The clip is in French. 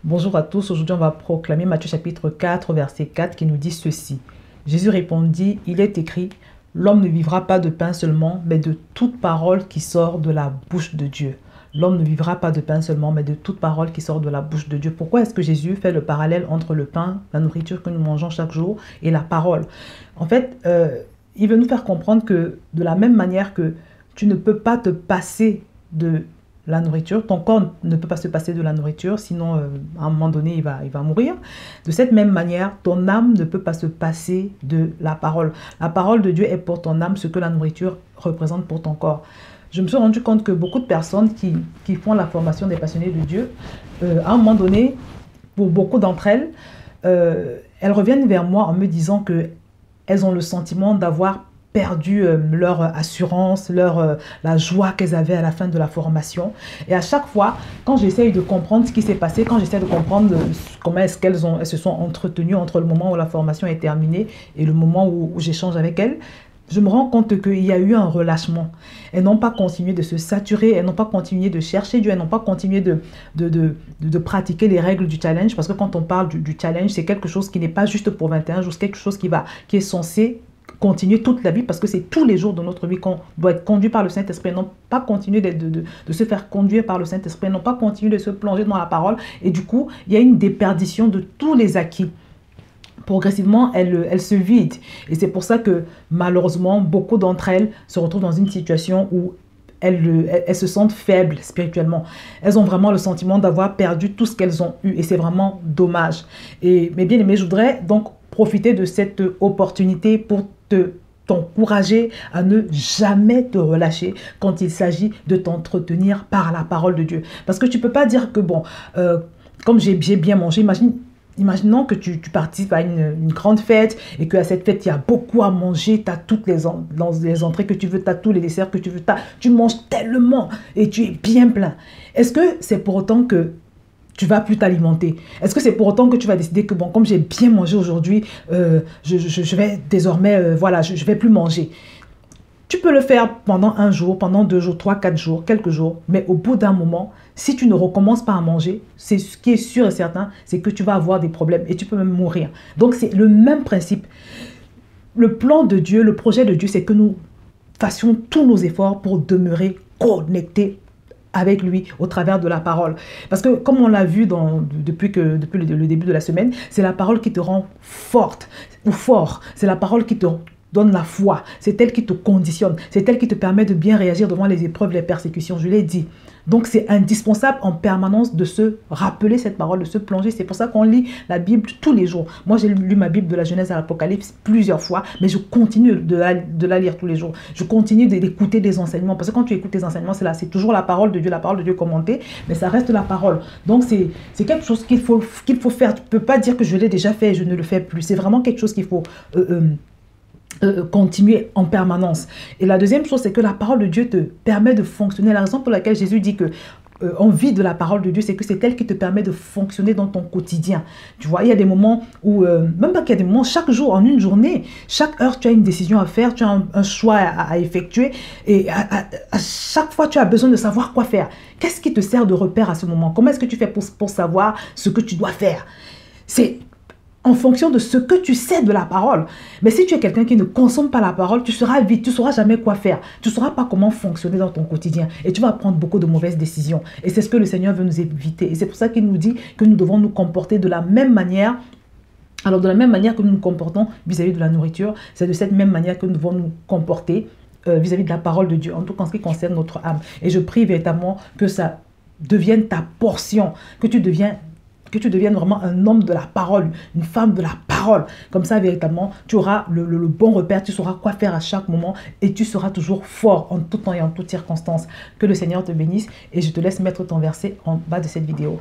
Bonjour à tous, aujourd'hui on va proclamer Matthieu chapitre 4, verset 4 qui nous dit ceci. Jésus répondit, il est écrit, l'homme ne vivra pas de pain seulement, mais de toute parole qui sort de la bouche de Dieu. L'homme ne vivra pas de pain seulement, mais de toute parole qui sort de la bouche de Dieu. Pourquoi est-ce que Jésus fait le parallèle entre le pain, la nourriture que nous mangeons chaque jour, et la parole? En fait, il veut nous faire comprendre que de la même manière que tu ne peux pas te passer de la nourriture, ton corps ne peut pas se passer de la nourriture, sinon à un moment donné il va mourir. De cette même manière, ton âme ne peut pas se passer de la parole. La parole de Dieu est pour ton âme ce que la nourriture représente pour ton corps. Je me suis rendu compte que beaucoup de personnes qui font la formation des passionnés de Dieu, à un moment donné, pour beaucoup d'entre elles, elles reviennent vers moi en me disant qu'elles ont le sentiment d'avoir perdu leur assurance, la joie qu'elles avaient à la fin de la formation. Et à chaque fois, quand j'essaye de comprendre ce qui s'est passé, quand j'essaie de comprendre comment est-ce qu'elles se sont entretenues entre le moment où la formation est terminée et le moment où j'échange avec elles, je me rends compte qu'il y a eu un relâchement. Elles n'ont pas continué de se saturer, elles n'ont pas continué de chercher Dieu, elles n'ont pas continué de pratiquer les règles du challenge, parce que quand on parle du challenge, c'est quelque chose qui n'est pas juste pour 21 jours, c'est quelque chose qui est censé continuer toute la vie, parce que c'est tous les jours de notre vie qu'on doit être conduit par le Saint-Esprit, non pas continuer de se faire conduire par le Saint-Esprit, non pas continuer de se plonger dans la parole, et du coup, il y a une déperdition de tous les acquis. Progressivement, elle se vide. Et c'est pour ça que, malheureusement, beaucoup d'entre elles se retrouvent dans une situation où elles se sentent faibles spirituellement. Elles ont vraiment le sentiment d'avoir perdu tout ce qu'elles ont eu. Et c'est vraiment dommage. Mais bien aimé, je voudrais donc profiter de cette opportunité pour t'encourager à ne jamais te relâcher quand il s'agit de t'entretenir par la parole de Dieu. Parce que tu ne peux pas dire que, bon, comme j'ai bien mangé, imaginons que tu participes à une grande fête et qu'à cette fête, il y a beaucoup à manger, tu as toutes les entrées que tu veux, tu as tous les desserts que tu veux, tu manges tellement et tu es bien plein. Est-ce que c'est pour autant que tu vas plus t'alimenter? Est-ce que c'est pour autant que tu vas décider que, bon, comme j'ai bien mangé aujourd'hui, je vais désormais, voilà, je vais plus manger? Tu peux le faire pendant un jour, pendant 2 jours, 3, 4 jours, quelques jours, mais au bout d'un moment, si tu ne recommences pas à manger, c'est ce qui est sûr et certain, c'est que tu vas avoir des problèmes et tu peux même mourir. Donc c'est le même principe. Le plan de Dieu, le projet de Dieu, c'est que nous fassions tous nos efforts pour demeurer connectés avec lui au travers de la parole. Parce que comme on l'a vu depuis le début de la semaine, c'est la parole qui te rend forte ou fort. C'est la parole qui te donne la foi. C'est elle qui te conditionne. C'est elle qui te permet de bien réagir devant les épreuves, les persécutions. Je l'ai dit. Donc, c'est indispensable en permanence de se rappeler cette parole, de se plonger. C'est pour ça qu'on lit la Bible tous les jours. Moi, j'ai lu ma Bible de la Genèse à l'Apocalypse plusieurs fois, mais je continue de la lire tous les jours. Je continue d'écouter des enseignements. Parce que quand tu écoutes des enseignements, c'est toujours la parole de Dieu commentée, mais ça reste la parole. Donc, c'est quelque chose qu'il faut faire. Tu ne peux pas dire que je l'ai déjà fait et je ne le fais plus. C'est vraiment quelque chose qu'il faut continuer en permanence. Et la deuxième chose, c'est que la parole de Dieu te permet de fonctionner. La raison pour laquelle Jésus dit que on vit de la parole de Dieu, c'est que c'est elle qui te permet de fonctionner dans ton quotidien. Tu vois, il y a des moments où, même pas qu'il y a des moments, chaque jour, en une journée, chaque heure, tu as une décision à faire, tu as un choix à effectuer, et à chaque fois, tu as besoin de savoir quoi faire. Qu'est-ce qui te sert de repère à ce moment? Comment est-ce que tu fais pour savoir ce que tu dois faire? C'est en fonction de ce que tu sais de la parole. Mais si tu es quelqu'un qui ne consomme pas la parole, tu seras vide, tu ne sauras jamais quoi faire. Tu ne sauras pas comment fonctionner dans ton quotidien. Et tu vas prendre beaucoup de mauvaises décisions. Et c'est ce que le Seigneur veut nous éviter. Et c'est pour ça qu'il nous dit que nous devons nous comporter de la même manière. Alors, de la même manière que nous nous comportons vis-à-vis de la nourriture, c'est de cette même manière que nous devons nous comporter vis-à-vis de la parole de Dieu, en tout cas en ce qui concerne notre âme. Et je prie véritablement que ça devienne ta portion, que tu deviennes vraiment un homme de la parole, une femme de la parole. Comme ça, véritablement, tu auras le bon repère, tu sauras quoi faire à chaque moment et tu seras toujours fort en tout temps et en toutes circonstances. Que le Seigneur te bénisse et je te laisse mettre ton verset en bas de cette vidéo.